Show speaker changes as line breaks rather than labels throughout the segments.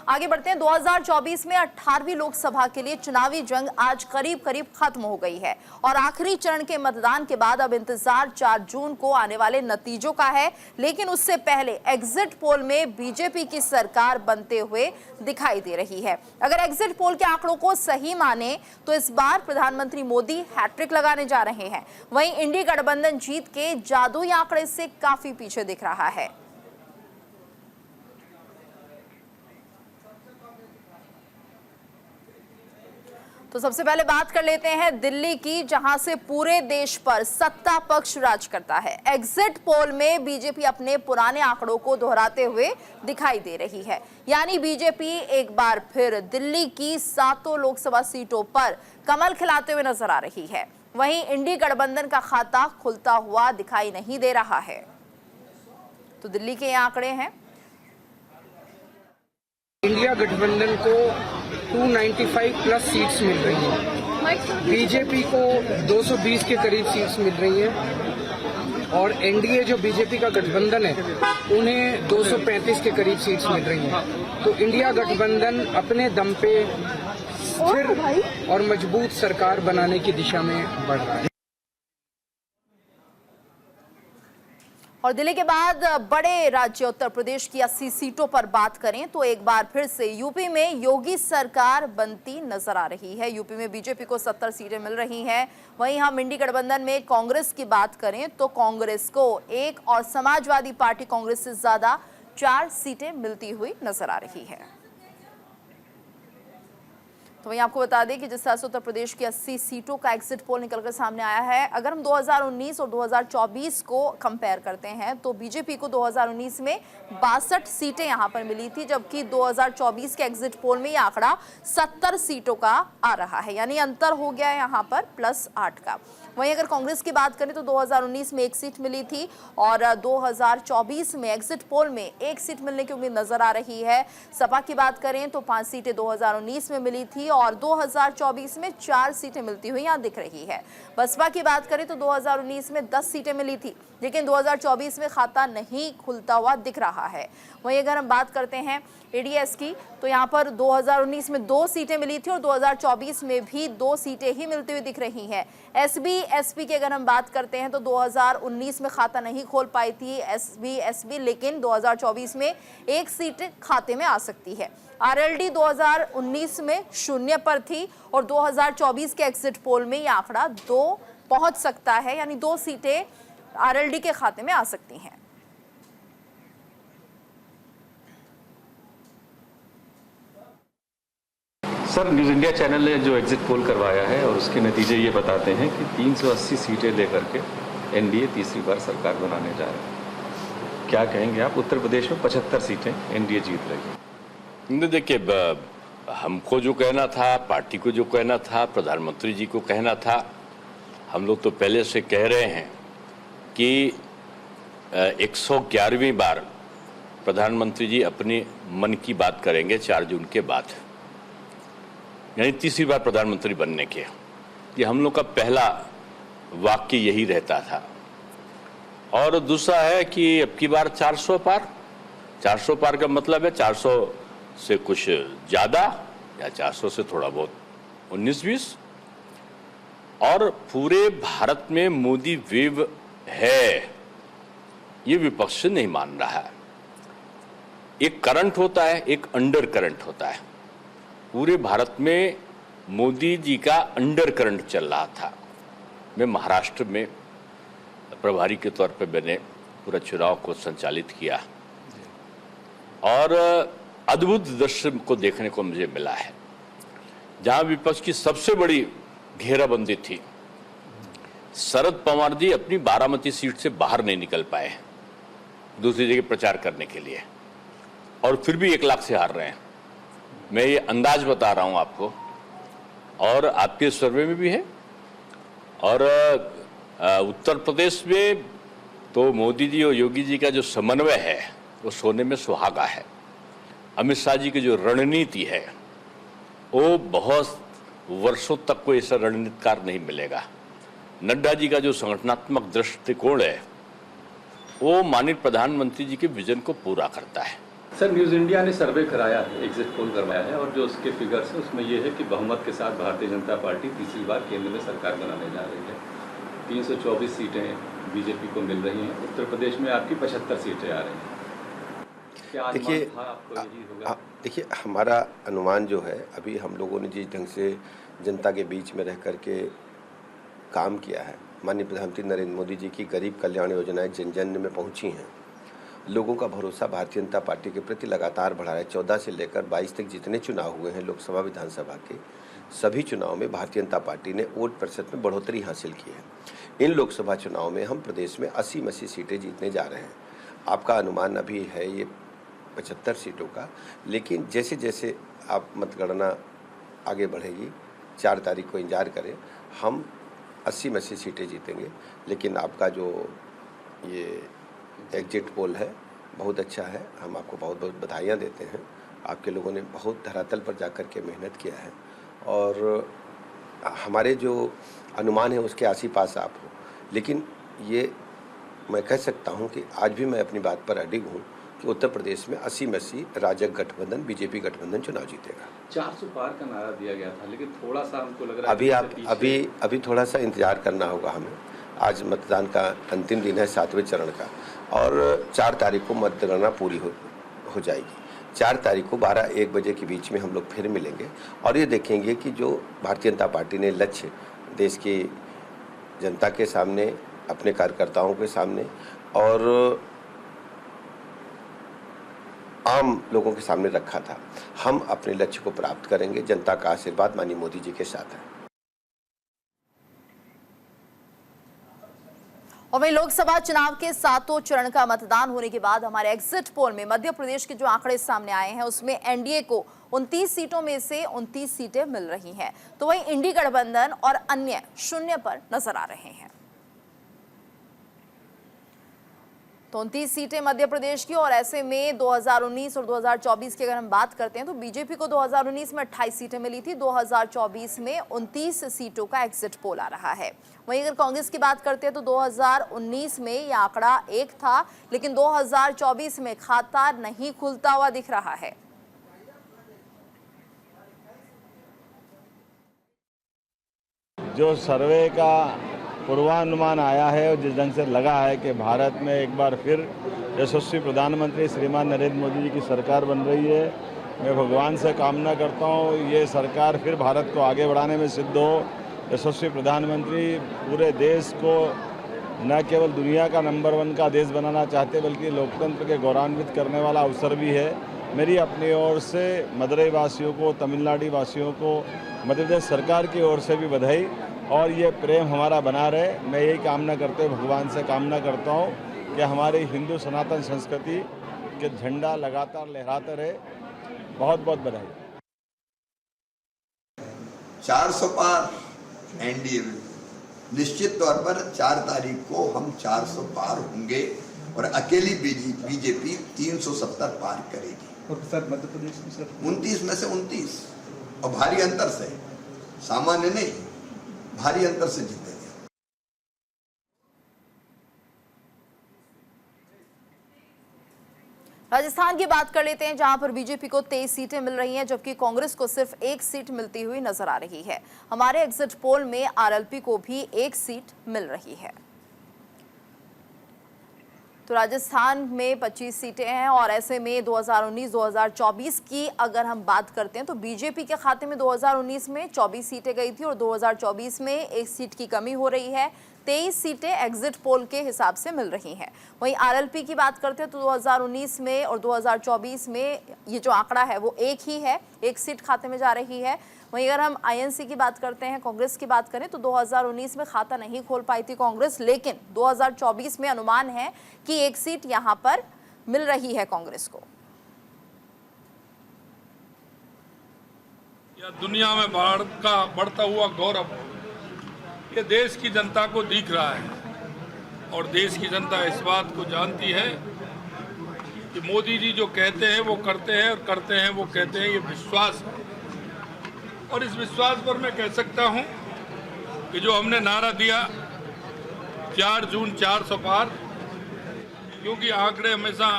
आगे बढ़ते हैं। 2024 में 18वीं लोकसभा के लिए चुनावी जंग आज करीब करीब खत्म हो गई है और आखिरी चरण के मतदान के बाद अब इंतजार 4 जून को आने वाले नतीजों का है। लेकिन उससे पहले एग्जिट पोल में बीजेपी की सरकार बनते हुए दिखाई दे रही है। अगर एग्जिट पोल के आंकड़ों को सही माने तो इस बार प्रधानमंत्री मोदी हैट्रिक लगाने जा रहे हैं। वहीं इंडी गठबंधन जीत के जादुई आंकड़े से काफी पीछे दिख रहा है। तो सबसे पहले बात कर लेते हैं दिल्ली की, जहां से पूरे देश पर सत्ता पक्ष राज करता है। एग्जिट पोल में बीजेपी अपने पुराने आंकड़ों को दोहराते हुए दिखाई दे रही है, यानी बीजेपी एक बार फिर दिल्ली की 7 लोकसभा सीटों पर कमल खिलाते हुए नजर आ रही है। वहीं इंडी गठबंधन का खाता खुलता हुआ दिखाई नहीं दे रहा है। तो दिल्ली के ये आंकड़े हैं।
इंडिया गठबंधन को 295 प्लस सीट्स मिल रही हैं, बीजेपी को 220 के करीब सीट्स मिल रही हैं और एनडीए जो बीजेपी का गठबंधन है उन्हें 235 के करीब सीट्स मिल रही हैं। तो इंडिया गठबंधन अपने दम पे स्थिर और मजबूत सरकार बनाने की दिशा में बढ़ रहा है।
और दिल्ली के बाद बड़े राज्य उत्तर प्रदेश की 80 सीटों पर बात करें तो एक बार फिर से यूपी में योगी सरकार बनती नजर आ रही है। यूपी में बीजेपी को 70 सीटें मिल रही हैं। वहीं हम इंडी गठबंधन में कांग्रेस की बात करें तो कांग्रेस को 1 और समाजवादी पार्टी कांग्रेस से ज्यादा 4 सीटें मिलती हुई नजर आ रही है। तो वहीं आपको बता दें कि जिस तरह से उत्तर प्रदेश की 80 सीटों का एग्जिट पोल निकलकर सामने आया है, अगर हम 2019 और 2024 को कंपेयर करते हैं तो बीजेपी को 2019 में 62 सीटें यहां पर मिली थी, जबकि 2024 के एग्जिट पोल में यह आंकड़ा 70 सीटों का आ रहा है, यानी अंतर हो गया है यहां पर +8 का। वहीं अगर कांग्रेस की बात करें तो 2019 में 1 सीट मिली थी और 2024 में एग्जिट पोल में 1 सीट मिलने की उम्मीद नजर आ रही है। सपा की बात करें तो 5 सीटें 2019 में मिली थी और 2024 में 4 सीटें मिलती हुई यहां दिख रही है। बसपा की बात करें तो 2019 में 10 सीटें मिली थी, लेकिन 2024 में खाता नहीं खुलता हुआ दिख रहा है। वहीं अगर हम बात करते हैं एडीएस की तो यहां पर 2019 में 2 सीटें मिली थी और 2024 में भी 2 सीटें ही मिलती हुई दिख रही हैं। एसपी की अगर हम बात करते हैं तो 2019 में खाता नहीं खोल पाई थी एसपी, लेकिन 2024 में 1 सीट खाते में आ सकती है। आरएलडी 2019 में 0 पर थी और 2024 के एग्जिट पोल में यह आंकड़ा 2 पहुंच सकता है, यानी 2 सीटें आरएलडी के खाते में आ सकती हैं।
सर, न्यूज़ इंडिया चैनल ने जो एग्जिट पोल करवाया है और उसके नतीजे ये बताते हैं कि 380 सीटें लेकर के एनडीए तीसरी बार सरकार बनाने जा रहा है। क्या कहेंगे आप? उत्तर प्रदेश में 75 सीटें एनडीए जीत रही है।
देखिए, हमको जो कहना था, पार्टी को जो कहना था, प्रधानमंत्री जी को कहना था, हम लोग तो पहले से कह रहे हैं कि 111वीं बार प्रधानमंत्री जी अपनी मन की बात करेंगे 4 जून के बाद, यानी तीसरी बार प्रधानमंत्री बनने के। ये हम लोग का पहला वाक्य यही रहता था। और दूसरा है कि अब की बार 400 पार का मतलब है 400 से कुछ ज़्यादा या 400 से थोड़ा बहुत 19-20, और पूरे भारत में मोदी वेव है, ये विपक्ष नहीं मान रहा है। एक करंट होता है, एक अंडर करंट होता है। पूरे भारत में मोदी जी का अंडर करंट चल रहा था। मैं महाराष्ट्र में प्रभारी के तौर पे मैंने पूरा चुनाव को संचालित किया और अद्भुत दृश्य को देखने को मुझे मिला है, जहां विपक्ष की सबसे बड़ी घेराबंदी थी। शरद पवार जी अपनी बारामती सीट से बाहर नहीं निकल पाए दूसरी जगह प्रचार करने के लिए, और फिर भी 1 लाख से हार रहे हैं। मैं ये अंदाज बता रहा हूं आपको, और आपके सर्वे में भी है। और उत्तर प्रदेश में तो मोदी जी और योगी जी का जो समन्वय है वो सोने में सुहागा है। अमित शाह जी की जो रणनीति है वो बहुत वर्षों तक कोई ऐसा रणनीतिकार नहीं मिलेगा। नड्डा जी का जो संगठनात्मक दृष्टिकोण है वो माननीय प्रधानमंत्री जी के विजन को पूरा करता है।
सर, न्यूज़ इंडिया ने सर्वे कराया है, एग्जिट पोल करवाया है, और जो उसके फिगर्स है उसमें ये है कि बहुमत के साथ भारतीय जनता पार्टी तीसरी बार केंद्र में सरकार बनाने जा रही है। 324 सीटें बीजेपी को मिल रही हैं। उत्तर प्रदेश में आपकी 75 सीटें आ रही हैं। क्या
देखिए,
अनुमान था आपको यही होगा?
देखिए, हमारा अनुमान जो है, अभी हम लोगों ने जिस ढंग से जनता के बीच में रह कर के काम किया है, माननीय प्रधानमंत्री नरेंद्र मोदी जी की गरीब कल्याण योजनाएं जन जन में पहुंची हैं। लोगों का भरोसा भारतीय जनता पार्टी के प्रति लगातार बढ़ा है। 14 से लेकर 22 तक जितने चुनाव हुए हैं लोकसभा विधानसभा के, सभी चुनाव में भारतीय जनता पार्टी ने वोट प्रतिशत में बढ़ोतरी हासिल की है। इन लोकसभा चुनाव में हम प्रदेश में 80 सीटें जीतने जा रहे हैं। आपका अनुमान अभी है ये 75 सीटों का, लेकिन जैसे जैसे आप मतगणना आगे बढ़ेगी, 4 तारीख को इंतजार करें, हम 80 सीटें जीतेंगे। लेकिन आपका जो ये एग्जिट पोल है बहुत अच्छा है, हम आपको बहुत बहुत बधाइयाँ देते हैं। आपके लोगों ने बहुत धरातल पर जाकर के मेहनत किया है, और हमारे जो अनुमान है उसके आसी पास आप हो। लेकिन ये मैं कह सकता हूँ कि आज भी मैं अपनी बात पर अडिग हूँ कि उत्तर प्रदेश में 80 राजग गठबंधन, बीजेपी गठबंधन चुनाव जीतेगा।
400 पार का नारा दिया गया था, लेकिन थोड़ा सा हमको लग रहा है
अभी थोड़ा सा इंतजार करना होगा हमें। आज मतदान का अंतिम दिन है 7वें चरण का, और 4 तारीख को मतगणना पूरी हो जाएगी। 4 तारीख को 12-1 बजे के बीच में हम लोग फिर मिलेंगे और ये देखेंगे कि जो भारतीय जनता पार्टी ने लक्ष्य देश की जनता के सामने, अपने कार्यकर्ताओं के सामने और आम लोगों के सामने रखा था, हम अपने लक्ष्य को प्राप्त करेंगे। जनता का आशीर्वाद माननीय मोदी जी के साथ है।
और वहीं लोकसभा चुनाव के 7वें चरण का मतदान होने के बाद हमारे एग्जिट पोल में मध्य प्रदेश के जो आंकड़े सामने आए हैं उसमें एनडीए को 29 सीटों में से 29 सीटें मिल रही हैं, तो वहीं इंडी गठबंधन और अन्य शून्य पर नजर आ रहे हैं। तो 29 सीटें मध्य प्रदेश की, और ऐसे में 2019 और 2024 की अगर हम बात करते हैं तो बीजेपी को 2019 में 28 सीटें मिली थी, 2024 में 29 सीटों का एग्जिट पोल आ रहा है। वहीं अगर कांग्रेस की बात करते हैं तो 2019 में यह आंकड़ा 1 था, लेकिन 2024 में खाता नहीं खुलता हुआ दिख रहा है।
जो सर्वे का पूर्वानुमान आया है और जिस ढंग से लगा है कि भारत में एक बार फिर यशस्वी प्रधानमंत्री श्रीमान नरेंद्र मोदी जी की सरकार बन रही है, मैं भगवान से कामना करता हूँ ये सरकार फिर भारत को आगे बढ़ाने में सिद्ध हो। यशस्वी प्रधानमंत्री पूरे देश को न केवल दुनिया का नंबर 1 का देश बनाना चाहते बल्कि लोकतंत्र के गौरवान्वित करने वाला अवसर भी है। मेरी अपनी ओर से मदुरई वासियों को, तमिलनाडु वासियों को, मध्य प्रदेश सरकार की ओर से भी बधाई, और ये प्रेम हमारा बना रहे। मैं यही कामना करते हुए भगवान से कामना करता हूँ कि हमारी हिंदू सनातन संस्कृति के झंडा लगातार लहराते रहे। बहुत बहुत बधाई।
400 पार एनडीए में निश्चित तौर पर 4 तारीख को हम 400 पार होंगे और अकेली बीजेपी 370 पार करेगी।
और सर मध्य प्रदेश में सर
29 में से 29 और भारी अंतर से, सामान्य नहीं, भारी अंतर से जीतेंगे।
राजस्थान की बात कर लेते हैं, जहां पर बीजेपी को 23 सीटें मिल रही हैं, जबकि कांग्रेस को सिर्फ 1 सीट मिलती हुई नजर आ रही है। हमारे एग्जिट पोल में आरएलपी को भी 1 सीट मिल रही है। तो राजस्थान में 25 सीटें हैं, और ऐसे में 2019-2024 की अगर हम बात करते हैं तो बीजेपी के खाते में 2019 में 24 सीटें गई थी और 2024 में 1 सीट की कमी हो रही है। 23 सीटें एग्जिट पोल के हिसाब से मिल रही हैं। वहीं आरएलपी की बात करते हैं तो 2019 में और 2024 में ये जो आंकड़ा है वो 1 ही है, 1 सीट खाते में जा रही है। वहीं अगर हम आईएनसी की बात करते हैं, कांग्रेस की बात करें तो 2019 में खाता नहीं खोल पाई थी कांग्रेस, लेकिन 2024 में अनुमान है कि 1 सीट यहां पर मिल रही है कांग्रेस को।
या दुनिया में भारत का बढ़ता हुआ गौरव ये देश की जनता को दिख रहा है, और देश की जनता इस बात को जानती है कि मोदी जी जो कहते हैं वो करते हैं, और करते हैं वो कहते हैं, ये विश्वास है। और इस विश्वास पर मैं कह सकता हूं कि जो हमने नारा दिया 4 जून 400 पार, क्योंकि आंकड़े हमेशा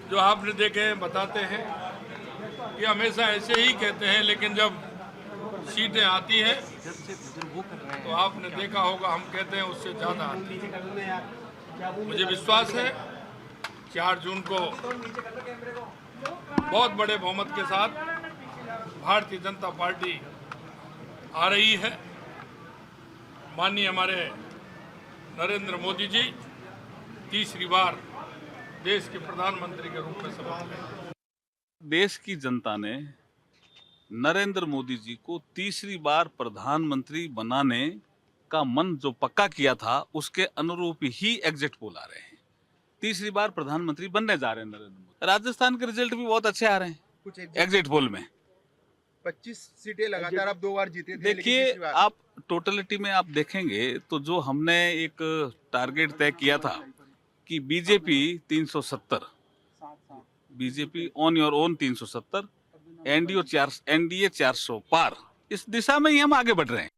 जो आपने देखे हैं बताते हैं, ये हमेशा ऐसे ही कहते हैं, लेकिन जब सीटें आती हैं तो आपने देखा होगा हम कहते हैं उससे ज़्यादा आती है। मुझे विश्वास है 4 जून को बहुत बड़े बहुमत के साथ भारतीय जनता पार्टी आ रही है। माननीय हमारे नरेंद्र मोदी जी तीसरी बार देश के प्रधानमंत्री के रूप में शपथ लेंगे।
देश की जनता ने नरेंद्र मोदी जी को तीसरी बार प्रधानमंत्री बनाने का मन जो पक्का किया था उसके अनुरूप ही एग्जिट पोल आ रहे हैं। तीसरी बार प्रधानमंत्री बनने जा रहे हैं नरेंद्र मोदी। राजस्थान के रिजल्ट भी बहुत अच्छे आ रहे हैं
कुछ
एग्जिट पोल में।
25 सीटें लगातार आप 2 बार जीते थे।
देखिए, आप टोटलिटी में आप देखेंगे तो जो हमने एक टारगेट तय किया था कि BJP 370, BJP on your own 370, NDA 400 पार, इस दिशा में ही हम आगे बढ़ रहे हैं।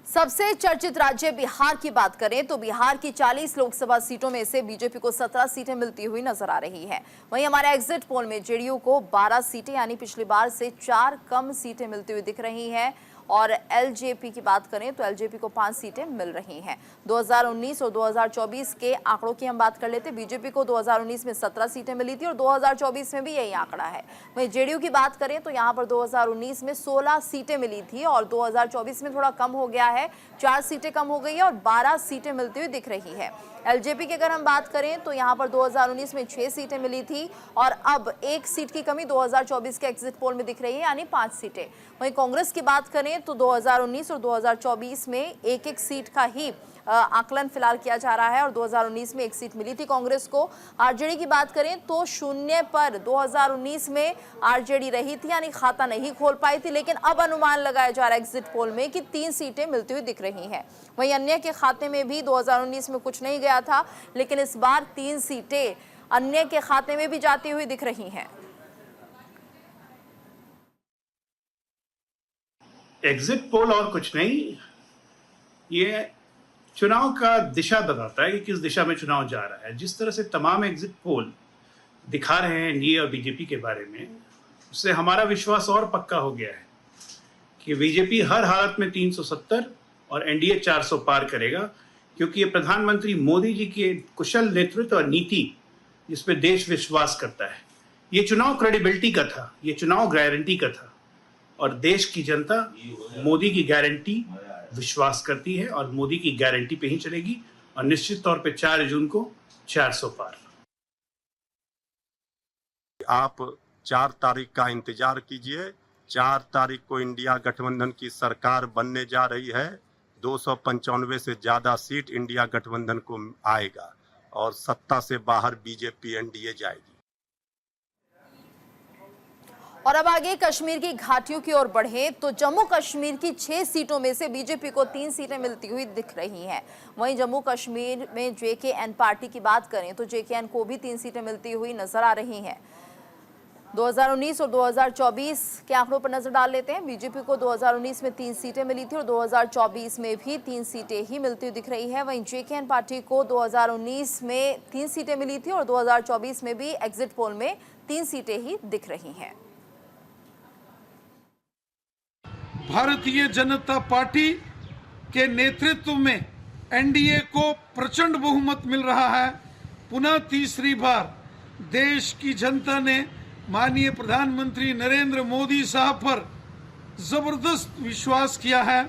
सबसे चर्चित राज्य बिहार की बात करें तो बिहार की 40 लोकसभा सीटों में से बीजेपी को 17 सीटें मिलती हुई नजर आ रही हैं। वहीं हमारे एग्जिट पोल में जेडीयू को 12 सीटें यानी पिछली बार से 4 कम सीटें मिलती हुई दिख रही हैं और एलजेपी की बात करें तो एलजेपी को 5 सीटें मिल रही हैं। 2019 और 2024 के आंकड़ों की हम बात कर लेते हैं। बीजेपी को 2019 में 17 सीटें मिली थी और 2024 में भी यही आंकड़ा है। वहीं जेडीयू की बात करें तो यहां पर 2019 में 16 सीटें मिली थी और 2024 में थोड़ा कम हो गया है, 4 सीटें कम हो गई है और 12 सीटें मिलती हुई दिख रही है। एलजेपी की अगर हम बात करें तो यहां पर 2019 में 6 सीटें मिली थी और अब 1 सीट की कमी 2024 के एग्जिट पोल में दिख रही है यानी 5 सीटें। वहीं कांग्रेस की बात करें तो 2019 और 2024 में एक सीट का ही आकलन फिलहाल किया जा रहा है और 2019 में 1 सीट मिली थी कांग्रेस को। आरजेडी की बात करें तो 0 पर 2019 में आरजेडी रही थी यानी खाता नहीं खोल पाई थी, लेकिन अब अनुमान लगाया जा रहा है एग्जिट पोल में कि 3 सीटें मिलती हुई दिख रही हैं। वहीं अन्य के खाते में भी 2019 में कुछ नहीं गया था, लेकिन इस बार 3 सीटें अन्य के खाते में भी जाती हुई दिख रही हैं।
एग्जिट पोल और कुछ नहीं, ये चुनाव का दिशा बताता है कि किस दिशा में चुनाव जा रहा है। जिस तरह से तमाम एग्जिट पोल दिखा रहे हैं एनडीए और बीजेपी के बारे में, उससे हमारा विश्वास और पक्का हो गया है कि बीजेपी हर हालत में 370 और एनडीए 400 पार करेगा, क्योंकि ये प्रधानमंत्री मोदी जी के कुशल नेतृत्व और नीति जिस पे देश विश्वास करता है। ये चुनाव क्रेडिबिलिटी का था, ये चुनाव गारंटी का था और देश की जनता मोदी की गारंटी विश्वास करती है और मोदी की गारंटी पे ही चलेगी और निश्चित तौर पे 4 जून को 400 पार।
आप 4 तारीख का इंतजार कीजिए। 4 तारीख को इंडिया गठबंधन की सरकार बनने जा रही है। 295 से ज्यादा सीट इंडिया गठबंधन को आएगा और सत्ता से बाहर बीजेपी एनडीए जाएगी।
और अब आगे कश्मीर की घाटियों की ओर बढ़े तो जम्मू कश्मीर की 6 सीटों में से बीजेपी को 3 सीटें मिलती हुई दिख रही हैं। वहीं जम्मू कश्मीर में जेकेएन पार्टी की बात करें तो जेकेएन को भी 3 सीटें मिलती हुई नजर आ रही हैं। 2019 और 2024 के आंकड़ों पर नजर डाल लेते हैं। बीजेपी को 2019 में 3 सीटें मिली थी और 2024 में भी 3 सीटें ही मिलती हुई दिख रही है। वहीं जेकेएन पार्टी को 2019 में 3 सीटें मिली थी और 2024 में भी एग्जिट पोल में 3 सीटें ही दिख रही हैं।
भारतीय जनता पार्टी के नेतृत्व में एनडीए को प्रचंड बहुमत मिल रहा है। पुनः तीसरी बार देश की जनता ने माननीय प्रधानमंत्री नरेंद्र मोदी साहब पर जबरदस्त विश्वास किया है।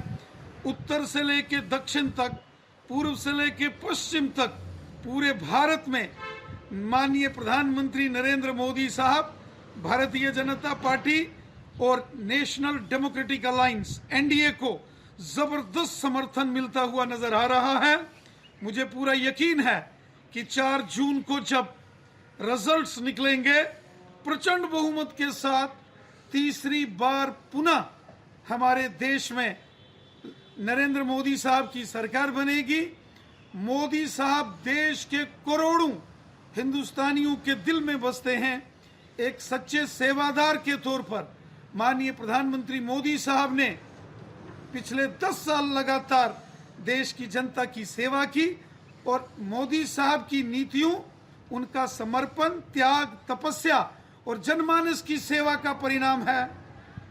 उत्तर से लेकर दक्षिण तक, पूर्व से लेकर पश्चिम तक पूरे भारत में माननीय प्रधानमंत्री नरेंद्र मोदी साहब, भारतीय जनता पार्टी और नेशनल डेमोक्रेटिक अलायंस एनडीए को जबरदस्त समर्थन मिलता हुआ नजर आ रहा है। मुझे पूरा यकीन है कि 4 जून को जब रिजल्ट्स निकलेंगे, प्रचंड बहुमत के साथ तीसरी बार पुनः हमारे देश में नरेंद्र मोदी साहब की सरकार बनेगी। मोदी साहब देश के करोड़ों हिंदुस्तानियों के दिल में बसते हैं। एक सच्चे सेवादार के तौर पर माननीय प्रधानमंत्री मोदी साहब ने पिछले 10 साल लगातार देश की जनता की सेवा की
और मोदी साहब की नीतियों, उनका समर्पण, त्याग, तपस्या और जनमानस की सेवा का परिणाम है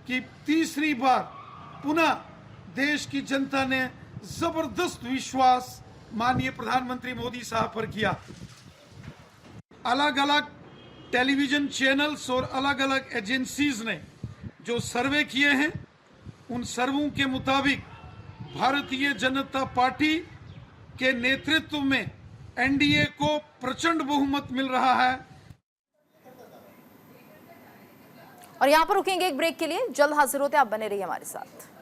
कि तीसरी बार पुनः देश की जनता ने जबरदस्त विश्वास माननीय प्रधानमंत्री मोदी साहब पर किया। अलग अलग टेलीविजन चैनल्स और अलग अलग एजेंसीज ने जो सर्वे किए हैं, उन सर्वों के मुताबिक भारतीय जनता पार्टी के नेतृत्व में एनडीए को प्रचंड बहुमत मिल रहा है।
और यहाँ पर रुकेंगे एक ब्रेक के लिए, जल्द हाजिर होते हैं, आप बने रहिए हमारे साथ।